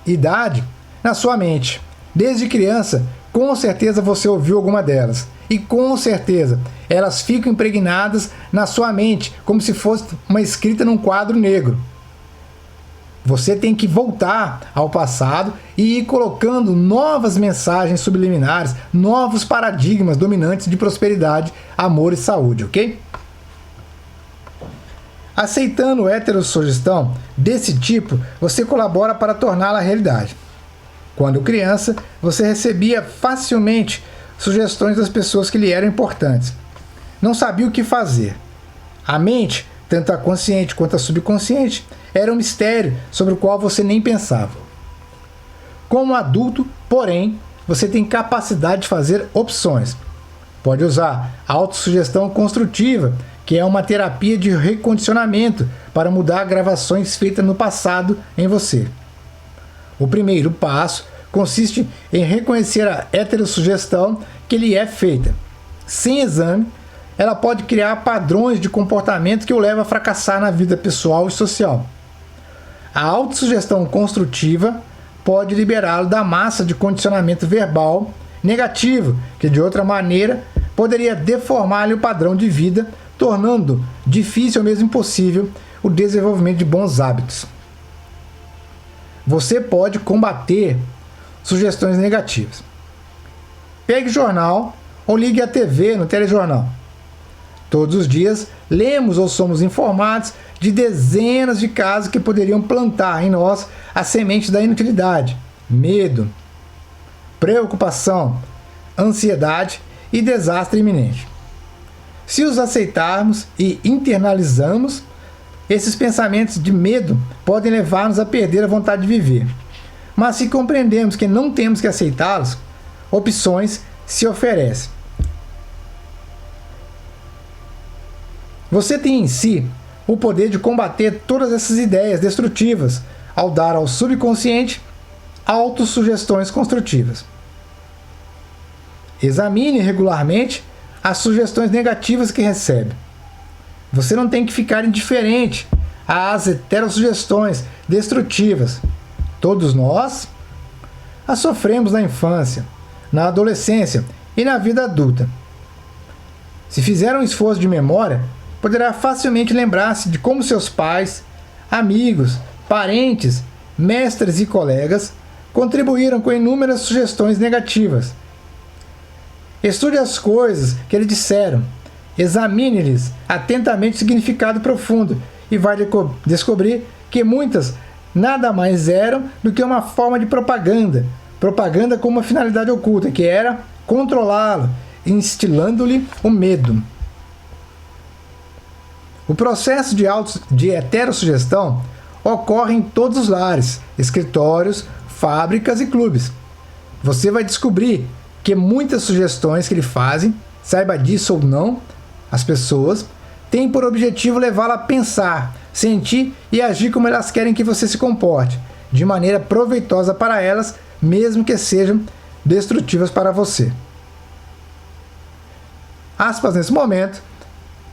idade na sua mente. Desde criança, com certeza você ouviu alguma delas. E com certeza elas ficam impregnadas na sua mente, como se fosse uma escrita num quadro negro. Você tem que voltar ao passado e ir colocando novas mensagens subliminares, novos paradigmas dominantes de prosperidade, amor e saúde, ok? Aceitando heterossugestão desse tipo, você colabora para torná-la realidade. Quando criança, você recebia facilmente sugestões das pessoas que lhe eram importantes. Não sabia o que fazer. A mente, tanto a consciente quanto a subconsciente, era um mistério sobre o qual você nem pensava. Como adulto, porém, você tem capacidade de fazer opções. Pode usar a autossugestão construtiva, que é uma terapia de recondicionamento para mudar gravações feitas no passado em você. O primeiro passo consiste em reconhecer a heterossugestão que lhe é feita. Sem exame, ela pode criar padrões de comportamento que o levam a fracassar na vida pessoal e social. A autossugestão construtiva pode liberá-lo da massa de condicionamento verbal negativo, que de outra maneira poderia deformar-lhe o padrão de vida, tornando difícil ou mesmo impossível o desenvolvimento de bons hábitos. Você pode combater sugestões negativas. Pegue o jornal ou ligue a TV no telejornal. Todos os dias lemos ou somos informados de dezenas de casos que poderiam plantar em nós a semente da inutilidade, medo, preocupação, ansiedade e desastre iminente. Se os aceitarmos e internalizamos, esses pensamentos de medo podem levar-nos a perder a vontade de viver. Mas se compreendemos que não temos que aceitá-los, opções se oferecem. Você tem em si o poder de combater todas essas ideias destrutivas ao dar ao subconsciente autossugestões construtivas. Examine regularmente as sugestões negativas que recebe. Você não tem que ficar indiferente às heterossugestões destrutivas. Todos nós as sofremos na infância, na adolescência e na vida adulta. Se fizer um esforço de memória, poderá facilmente lembrar-se de como seus pais, amigos, parentes, mestres e colegas contribuíram com inúmeras sugestões negativas. Estude as coisas que eles disseram, examine-lhes atentamente o significado profundo e vai descobrir que muitas nada mais eram do que uma forma de propaganda com uma finalidade oculta, que era controlá-lo, instilando-lhe o medo. O processo de heterossugestão ocorre em todos os lares, escritórios, fábricas e clubes. Você vai descobrir que muitas sugestões que lhe fazem, saiba disso ou não, as pessoas têm por objetivo levá-la a pensar, sentir e agir como elas querem que você se comporte, de maneira proveitosa para elas, mesmo que sejam destrutivas para você. Aspas nesse momento.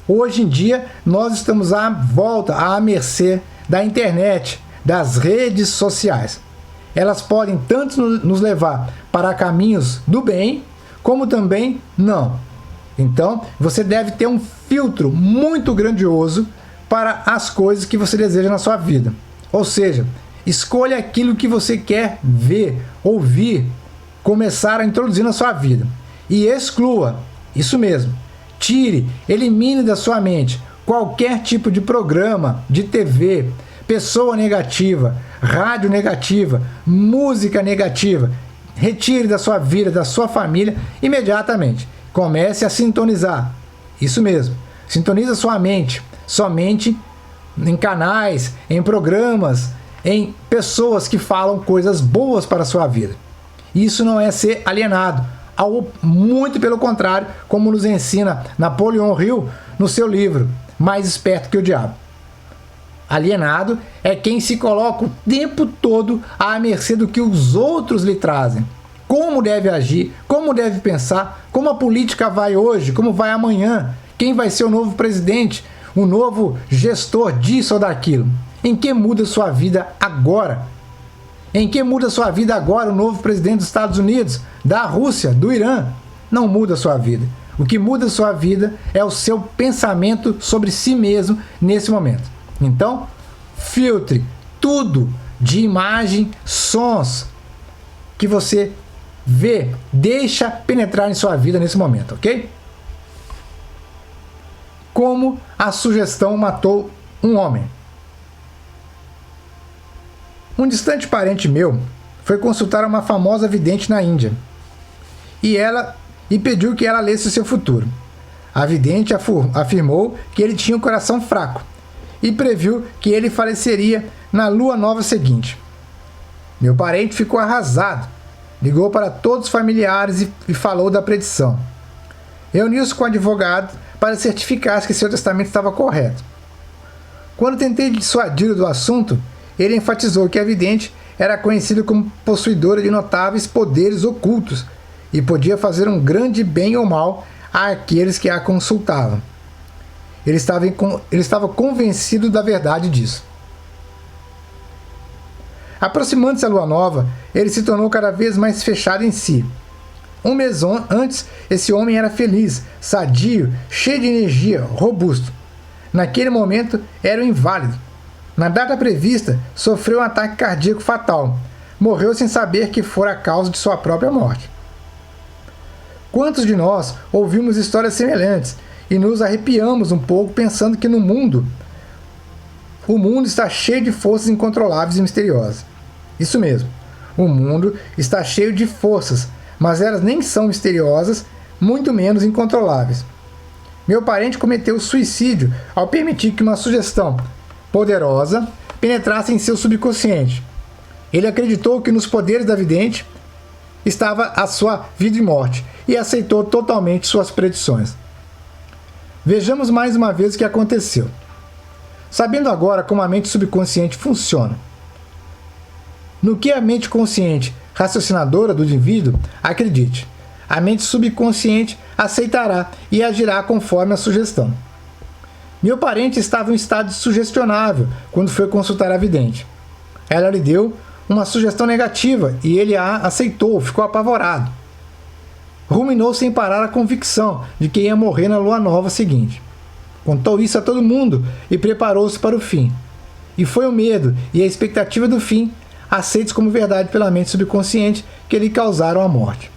Hoje em dia, nós estamos à mercê da internet, das redes sociais. Elas podem tanto nos levar para caminhos do bem, como também não. Então, você deve ter um filtro muito grandioso para as coisas que você deseja na sua vida. Ou seja, escolha aquilo que você quer ver, ouvir, começar a introduzir na sua vida. E exclua, isso mesmo, tire, elimine da sua mente qualquer tipo de programa de TV, pessoa negativa, rádio negativa, música negativa. Retire da sua vida, da sua família, imediatamente. Comece a sintonizar. Isso mesmo. Sintoniza sua mente. Somente em canais, em programas, em pessoas que falam coisas boas para a sua vida. Isso não é ser alienado. Muito pelo contrário, como nos ensina Napoleon Hill no seu livro Mais Esperto que o Diabo. Alienado é quem se coloca o tempo todo à mercê do que os outros lhe trazem. Como deve agir, como deve pensar, como a política vai hoje, como vai amanhã, quem vai ser o novo presidente, o novo gestor disso ou daquilo. Em que muda sua vida agora? Em que muda sua vida agora o novo presidente dos Estados Unidos, da Rússia, do Irã? Não muda sua vida. O que muda sua vida é o seu pensamento sobre si mesmo nesse momento. Então, filtre tudo de imagem, sons que você vê, deixa penetrar em sua vida nesse momento, ok? Como a sugestão matou um homem. Um distante parente meu foi consultar uma famosa vidente na Índia e pediu que ela lesse o seu futuro. A vidente afirmou que ele tinha um coração fraco e previu que ele faleceria na lua nova seguinte. Meu parente ficou arrasado, ligou para todos os familiares e falou da predição. Reuniu-se com o advogado para certificar que seu testamento estava correto. Quando tentei dissuadi-lo do assunto, ele enfatizou que a vidente era conhecida como possuidora de notáveis poderes ocultos e podia fazer um grande bem ou mal àqueles que a consultavam. Ele estava convencido da verdade disso. Aproximando-se da lua nova, ele se tornou cada vez mais fechado em si. Um mês antes, esse homem era feliz, sadio, cheio de energia, robusto. Naquele momento, era um inválido. Na data prevista, sofreu um ataque cardíaco fatal. Morreu sem saber que fora a causa de sua própria morte. Quantos de nós ouvimos histórias semelhantes e nos arrepiamos um pouco pensando que o mundo está cheio de forças incontroláveis e misteriosas. Isso mesmo, o mundo está cheio de forças, mas elas nem são misteriosas, muito menos incontroláveis. Meu parente cometeu suicídio ao permitir que uma sugestão poderosa penetrasse em seu subconsciente. Ele acreditou que nos poderes da vidente estava a sua vida e morte e aceitou totalmente suas predições. Vejamos mais uma vez o que aconteceu. Sabendo agora como a mente subconsciente funciona, no que a mente consciente raciocinadora do indivíduo acredite, a mente subconsciente aceitará e agirá conforme a sugestão. Meu parente estava em um estado sugestionável quando foi consultar a vidente. Ela lhe deu uma sugestão negativa e ele a aceitou, ficou apavorado. Ruminou sem parar a convicção de que ia morrer na lua nova seguinte. Contou isso a todo mundo e preparou-se para o fim. E foi o medo e a expectativa do fim, aceitos como verdade pela mente subconsciente, que lhe causaram a morte.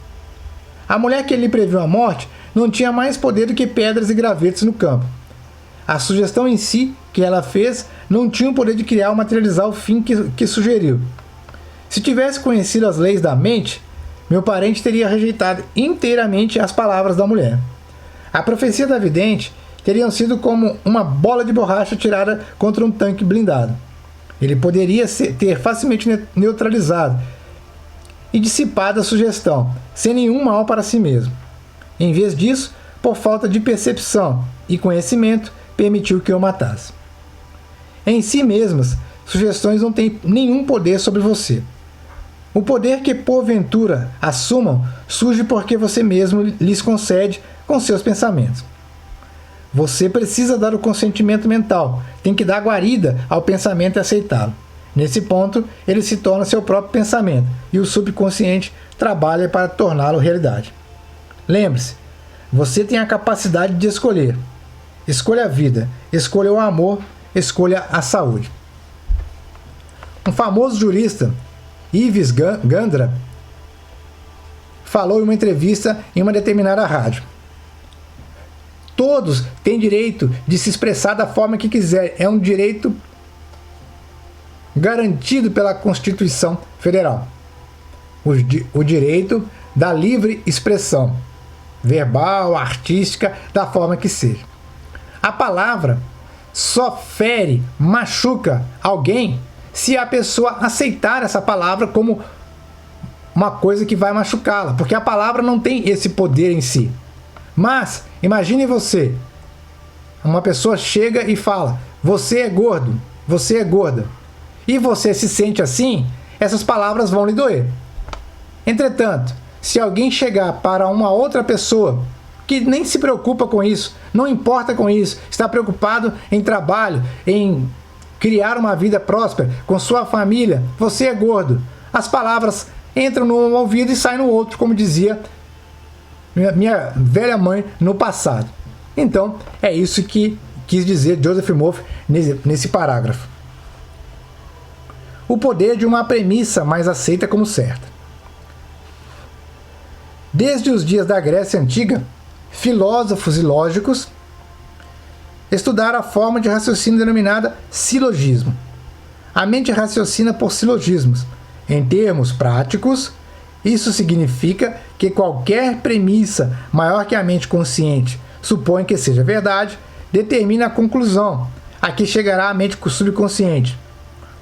A mulher que lhe previu a morte não tinha mais poder do que pedras e gravetos no campo. A sugestão em si, que ela fez, não tinha o poder de criar ou materializar o fim que sugeriu. Se tivesse conhecido as leis da mente, meu parente teria rejeitado inteiramente as palavras da mulher. A profecia da vidente teria sido como uma bola de borracha tirada contra um tanque blindado. Ele poderia ter facilmente neutralizado e dissipado a sugestão, sem nenhum mal para si mesmo. Em vez disso, por falta de percepção e conhecimento, permitiu que eu matasse. Em si mesmas, sugestões não têm nenhum poder sobre você. O poder que porventura assumam surge porque você mesmo lhes concede com seus pensamentos. Você precisa dar o consentimento mental, tem que dar guarida ao pensamento e aceitá-lo. Nesse ponto, ele se torna seu próprio pensamento e o subconsciente trabalha para torná-lo realidade. Lembre-se, você tem a capacidade de escolher. Escolha a vida, escolha o amor, escolha a saúde. Um famoso jurista, Ives Gandra, falou em uma entrevista em uma determinada rádio. Todos têm direito de se expressar da forma que quiser. É um direito garantido pela Constituição Federal. O direito da livre expressão, verbal, artística, da forma que seja. A palavra só fere, machuca alguém se a pessoa aceitar essa palavra como uma coisa que vai machucá-la, porque a palavra não tem esse poder em si. Mas, imagine você, uma pessoa chega e fala, você é gordo, você é gorda, e você se sente assim, essas palavras vão lhe doer. Entretanto, se alguém chegar para uma outra pessoa que nem se preocupa com isso, não importa com isso, está preocupado em trabalho, em criar uma vida próspera com sua família, você é gordo, as palavras entram num ouvido e saem no outro, como dizia minha velha mãe no passado. Então, é isso que quis dizer Joseph Murphy nesse parágrafo. O poder de uma premissa mais aceita como certa. Desde os dias da Grécia Antiga, filósofos e lógicos estudaram a forma de raciocínio denominada silogismo. A mente raciocina por silogismos. Em termos práticos, isso significa que qualquer premissa maior que a mente consciente supõe que seja verdade, determina a conclusão a que chegará a mente subconsciente,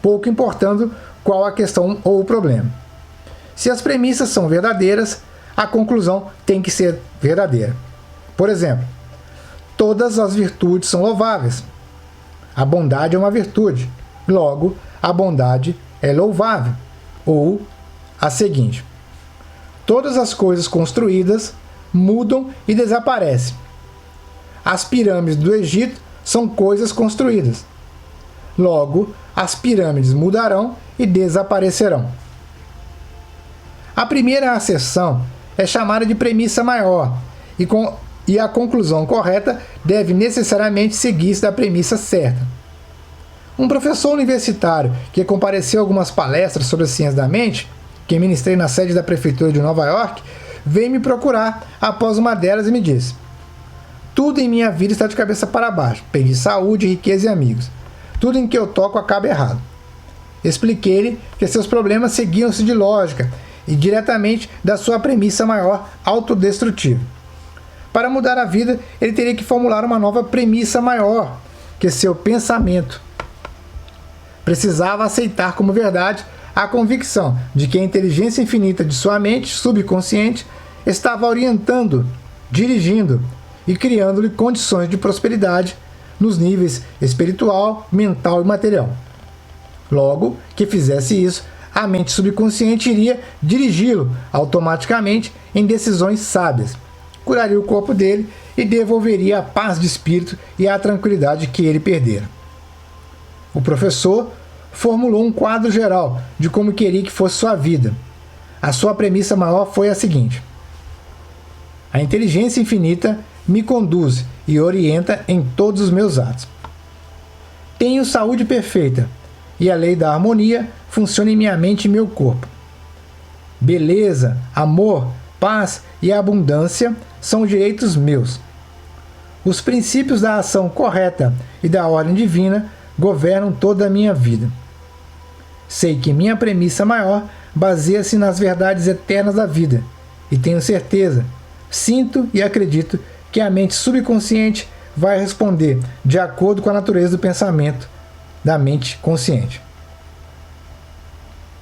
pouco importando qual a questão ou o problema. Se as premissas são verdadeiras, a conclusão tem que ser verdadeira. Por exemplo, todas as virtudes são louváveis. A bondade é uma virtude, logo, a bondade é louvável. Ou a seguinte: todas as coisas construídas mudam e desaparecem. As pirâmides do Egito são coisas construídas. Logo, as pirâmides mudarão e desaparecerão. A primeira acessão é chamada de premissa maior, e a conclusão correta deve necessariamente seguir-se da premissa certa. Um professor universitário que compareceu a algumas palestras sobre as ciências da mente, que ministrei na sede da Prefeitura de Nova York, veio me procurar após uma delas e me disse: tudo em minha vida está de cabeça para baixo. Perdi saúde, riqueza e amigos. Tudo em que eu toco acaba errado. Expliquei-lhe que seus problemas seguiam-se de lógica e diretamente da sua premissa maior autodestrutiva. Para mudar a vida, ele teria que formular uma nova premissa maior, que seu pensamento. Precisava aceitar como verdade a convicção de que a inteligência infinita de sua mente subconsciente estava orientando, dirigindo e criando-lhe condições de prosperidade nos níveis espiritual, mental e material. Logo que fizesse isso, a mente subconsciente iria dirigi-lo automaticamente em decisões sábias, curaria o corpo dele e devolveria a paz de espírito e a tranquilidade que ele perdera. O professor formulou um quadro geral de como queria que fosse sua vida. A sua premissa maior foi a seguinte: a inteligência infinita me conduz e orienta em todos os meus atos. Tenho saúde perfeita e a lei da harmonia funciona em minha mente e meu corpo. Beleza, amor, paz e abundância são direitos meus. Os princípios da ação correta e da ordem divina governam toda a minha vida. Sei que minha premissa maior baseia-se nas verdades eternas da vida e tenho certeza, sinto e acredito que a mente subconsciente vai responder de acordo com a natureza do pensamento da mente consciente.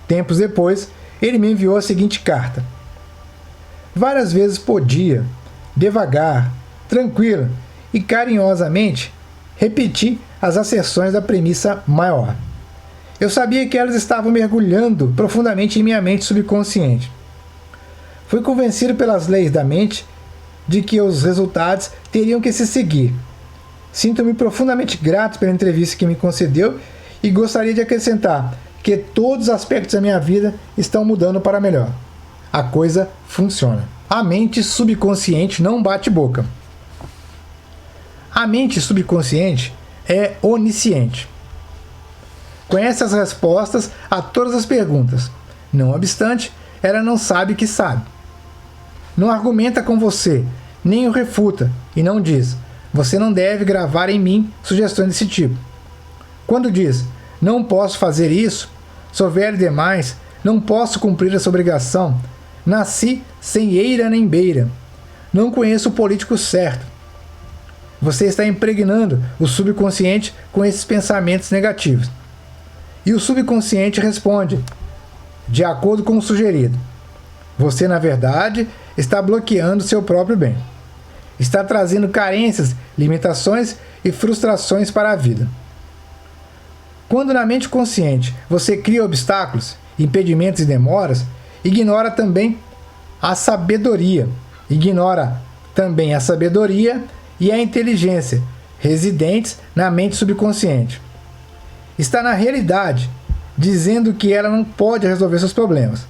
Tempos depois, ele me enviou a seguinte carta: várias vezes por dia, devagar, tranquilo e carinhosamente, repeti as asserções da premissa maior. Eu sabia que elas estavam mergulhando profundamente em minha mente subconsciente. Fui convencido pelas leis da mente de que os resultados teriam que se seguir. Sinto-me profundamente grato pela entrevista que me concedeu e gostaria de acrescentar que todos os aspectos da minha vida estão mudando para melhor. A coisa funciona. A mente subconsciente não bate boca. A mente subconsciente é onisciente. Conhece as respostas a todas as perguntas. Não obstante, ela não sabe que sabe. Não argumenta com você, nem o refuta, e não diz: você não deve gravar em mim sugestões desse tipo. Quando diz: não posso fazer isso, sou velho demais, não posso cumprir essa obrigação, nasci sem eira nem beira, não conheço o político certo. Você está impregnando o subconsciente com esses pensamentos negativos. E o subconsciente responde de acordo com o sugerido. Você, na verdade, está bloqueando seu próprio bem. Está trazendo carências, limitações e frustrações para a vida. Quando na mente consciente você cria obstáculos, impedimentos e demoras, ignora também a sabedoria. Ignora também a sabedoria e a inteligência residentes na mente subconsciente. Está na realidade, dizendo que ela não pode resolver seus problemas.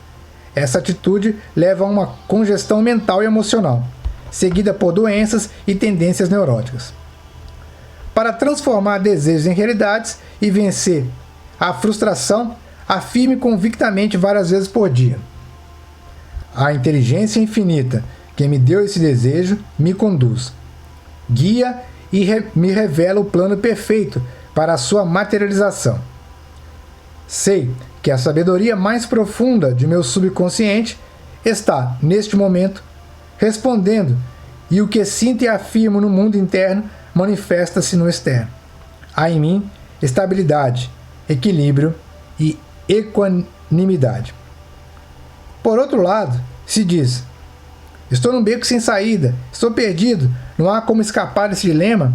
Essa atitude leva a uma congestão mental e emocional, seguida por doenças e tendências neuróticas. Para transformar desejos em realidades e vencer a frustração, afirme convictamente várias vezes por dia: a inteligência infinita que me deu esse desejo me conduz, guia e me revela o plano perfeito para a sua materialização. Sei que a sabedoria mais profunda de meu subconsciente está, neste momento, respondendo, e o que sinto e afirmo no mundo interno manifesta-se no externo. Há em mim estabilidade, equilíbrio e equanimidade. Por outro lado, se diz: estou num beco sem saída, estou perdido, não há como escapar desse dilema,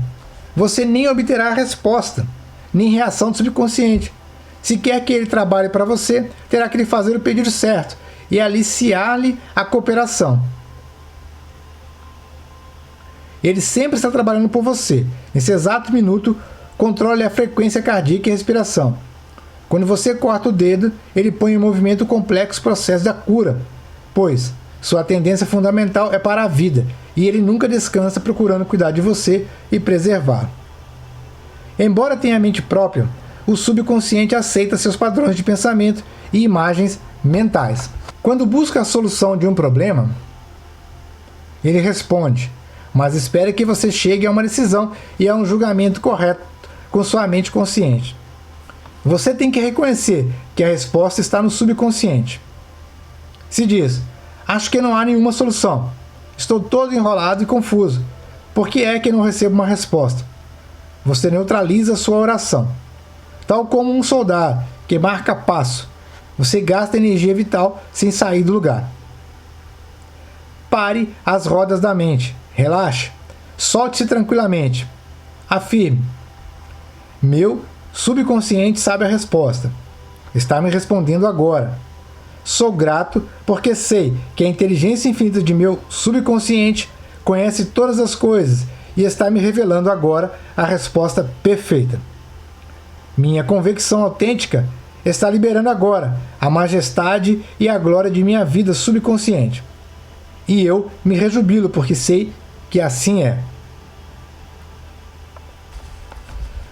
você nem obterá a resposta, nem reação do subconsciente. Se quer que ele trabalhe para você, terá que lhe fazer o pedido certo e aliciar-lhe a cooperação. Ele sempre está trabalhando por você. Nesse exato minuto, controle a frequência cardíaca e a respiração. Quando você corta o dedo, ele põe em movimento o complexo processo da cura, pois sua tendência fundamental é para a vida, e ele nunca descansa procurando cuidar de você e preservá-lo. Embora tenha mente própria, o subconsciente aceita seus padrões de pensamento e imagens mentais. Quando busca a solução de um problema, ele responde, mas espera que você chegue a uma decisão e a um julgamento correto com sua mente consciente. Você tem que reconhecer que a resposta está no subconsciente. Se diz: acho que não há nenhuma solução. Estou todo enrolado e confuso. Por que é que não recebo uma resposta? Você neutraliza sua oração. Tal como um soldado que marca passo, você gasta energia vital sem sair do lugar. Pare as rodas da mente. Relaxe. Solte-se tranquilamente. Afirme: meu subconsciente sabe a resposta. Está me respondendo agora. Sou grato porque sei que a inteligência infinita de meu subconsciente conhece todas as coisas e está me revelando agora a resposta perfeita. Minha convicção autêntica está liberando agora a majestade e a glória de minha vida subconsciente. E eu me rejubilo porque sei que assim é.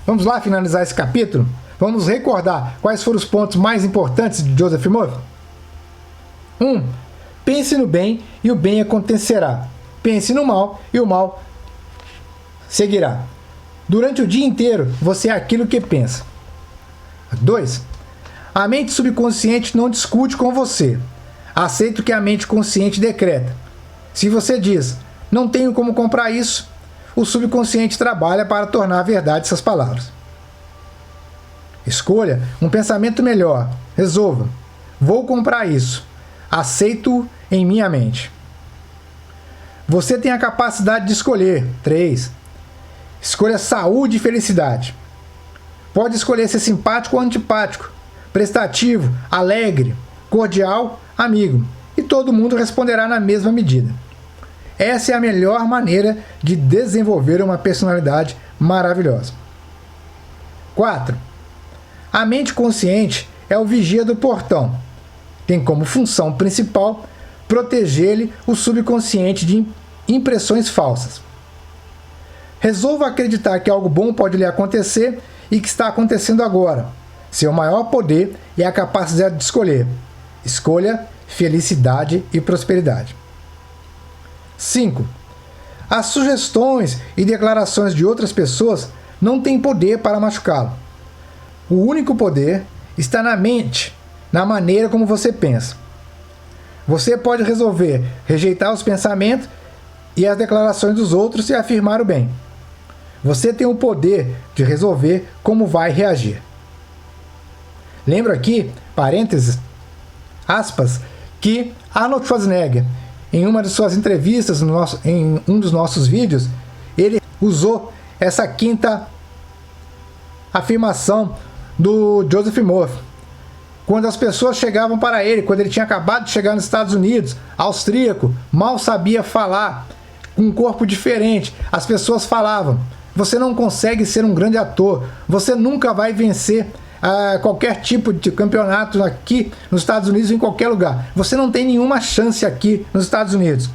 Vamos lá finalizar esse capítulo? Vamos recordar quais foram os pontos mais importantes de Joseph Murphy? 1. Pense no bem e o bem acontecerá. Pense no mal e o mal seguirá. Durante o dia inteiro, você é aquilo que pensa. 2. A mente subconsciente não discute com você. Aceita o que a mente consciente decreta. Se você diz: não tenho como comprar isso, o subconsciente trabalha para tornar verdade essas palavras. Escolha um pensamento melhor. Resolva: vou comprar isso. Aceito-o em minha mente. Você tem a capacidade de escolher. 3. Escolha saúde e felicidade. Pode escolher ser simpático ou antipático, prestativo, alegre, cordial, amigo. E todo mundo responderá na mesma medida. Essa é a melhor maneira de desenvolver uma personalidade maravilhosa. 4. A mente consciente é o vigia do portão. Tem como função principal proteger-lhe o subconsciente de impressões falsas. Resolva acreditar que algo bom pode lhe acontecer e que está acontecendo agora. Seu maior poder é a capacidade de escolher. Escolha felicidade e prosperidade. 5. As sugestões e declarações de outras pessoas não têm poder para machucá-lo. O único poder está na mente, na maneira como você pensa. Você pode resolver rejeitar os pensamentos e as declarações dos outros e afirmar o bem. Você tem o poder de resolver como vai reagir. Lembro aqui, parênteses, aspas, que Arnold Schwarzenegger, em uma de suas entrevistas, em um dos nossos vídeos, ele usou essa quinta afirmação do Joseph Murphy. Quando as pessoas chegavam para ele, quando ele tinha acabado de chegar nos Estados Unidos, austríaco, mal sabia falar, com um corpo diferente, as pessoas falavam: você não consegue ser um grande ator, você nunca vai vencer qualquer tipo de campeonato aqui nos Estados Unidos ou em qualquer lugar, você não tem nenhuma chance aqui nos Estados Unidos.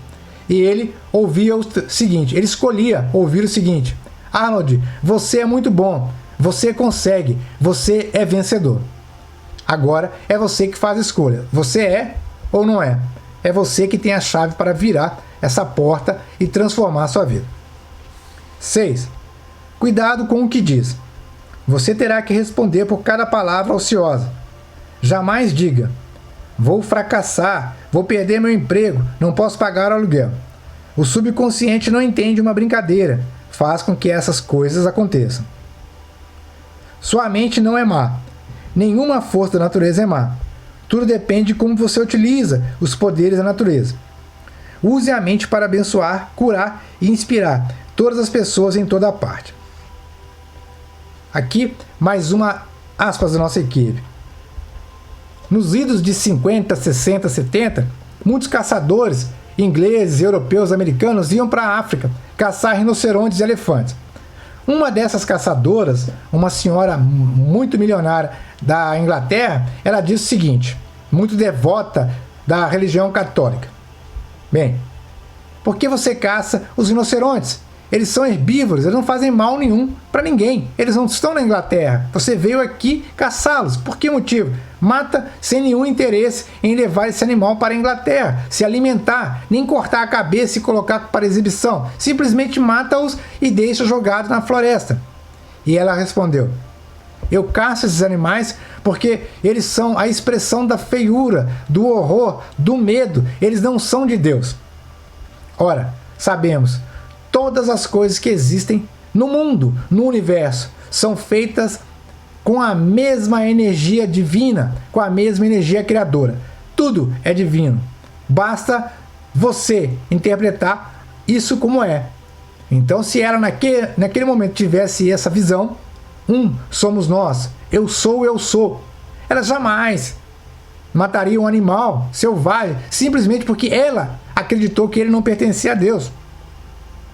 E ele ouvia o seguinte, ele escolhia ouvir o seguinte: Arnold, você é muito bom, você consegue, você é vencedor. Agora é você que faz a escolha. Você é ou não é? É você que tem a chave para virar essa porta e transformar a sua vida. 6. Cuidado com o que diz. Você terá que responder por cada palavra ociosa. Jamais diga: vou fracassar, vou perder meu emprego, não posso pagar o aluguel. O subconsciente não entende uma brincadeira, faz com que essas coisas aconteçam. Sua mente não é má. Nenhuma força da natureza é má. Tudo depende de como você utiliza os poderes da natureza. Use a mente para abençoar, curar e inspirar todas as pessoas em toda a parte. Aqui, mais uma aspas da nossa equipe. Nos idos de 50, 60, 70, muitos caçadores ingleses, europeus, americanos iam para a África caçar rinocerontes e elefantes. Uma dessas caçadoras, uma senhora muito milionária da Inglaterra, ela disse o seguinte, muito devota da religião católica: bem, por que você caça os rinocerontes? Eles são herbívoros, eles não fazem mal nenhum para ninguém. Eles não estão na Inglaterra. Você veio aqui caçá-los. Por que motivo? Mata sem nenhum interesse em levar esse animal para a Inglaterra, se alimentar, nem cortar a cabeça e colocar para exibição. Simplesmente mata-os e deixa jogados na floresta. E ela respondeu: eu caço esses animais porque eles são a expressão da feiura, do horror, do medo. Eles não são de Deus. Ora, sabemos, todas as coisas que existem no mundo, no universo, são feitas com a mesma energia divina, com a mesma energia criadora. Tudo é divino. Basta você interpretar isso como é. Então, se ela naquele momento tivesse essa visão, somos nós, eu sou, ela jamais mataria um animal selvagem simplesmente porque ela acreditou que ele não pertencia a Deus.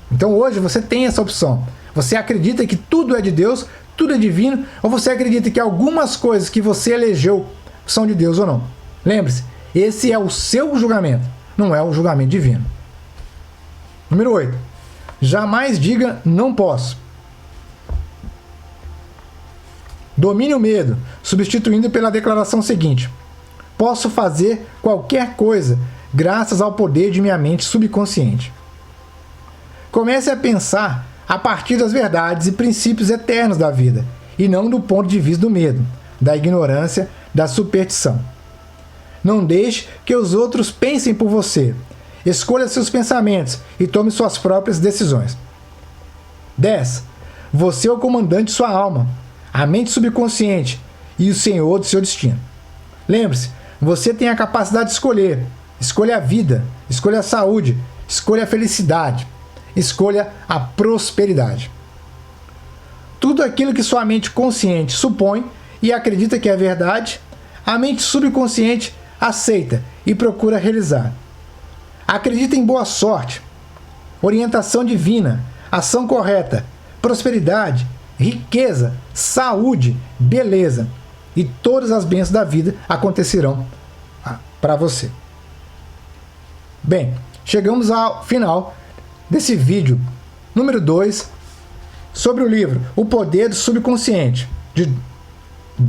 Então hoje você tem essa opção. Você acredita que tudo é de Deus, tudo é divino, ou você acredita que algumas coisas que você elegeu são de Deus ou não? Lembre-se, esse é o seu julgamento, não é o julgamento divino. Número 8. Jamais diga não posso. Domine o medo, substituindo pela declaração seguinte: posso fazer qualquer coisa graças ao poder de minha mente subconsciente. Comece a pensar a partir das verdades e princípios eternos da vida, e não do ponto de vista do medo, da ignorância, da superstição. Não deixe que os outros pensem por você. Escolha seus pensamentos e tome suas próprias decisões. 10. Você é o comandante de sua alma, a mente subconsciente e o senhor do seu destino. Lembre-se, você tem a capacidade de escolher. Escolha a vida, escolha a saúde, escolha a felicidade. Escolha a prosperidade. Tudo aquilo que sua mente consciente supõe e acredita que é verdade, a mente subconsciente aceita e procura realizar. Acredita em boa sorte, orientação divina, ação correta, prosperidade, riqueza, saúde, beleza, e todas as bênçãos da vida acontecerão para você. Bem, chegamos ao final desse vídeo número 2 sobre o livro O Poder do Subconsciente, de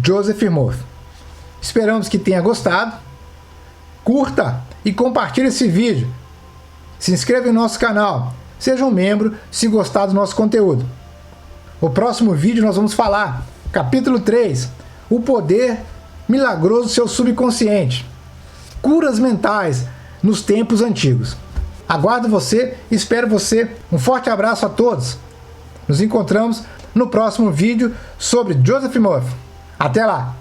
Joseph Murphy. Esperamos que tenha gostado. Curta e compartilhe esse vídeo. Se inscreva em nosso canal. Seja um membro se gostar do nosso conteúdo. No próximo vídeo nós vamos falar, capítulo 3, O Poder Milagroso do Seu Subconsciente. Curas mentais nos tempos antigos. Aguardo você, espero você. Um forte abraço a todos. Nos encontramos no próximo vídeo sobre Joseph Murphy. Até lá!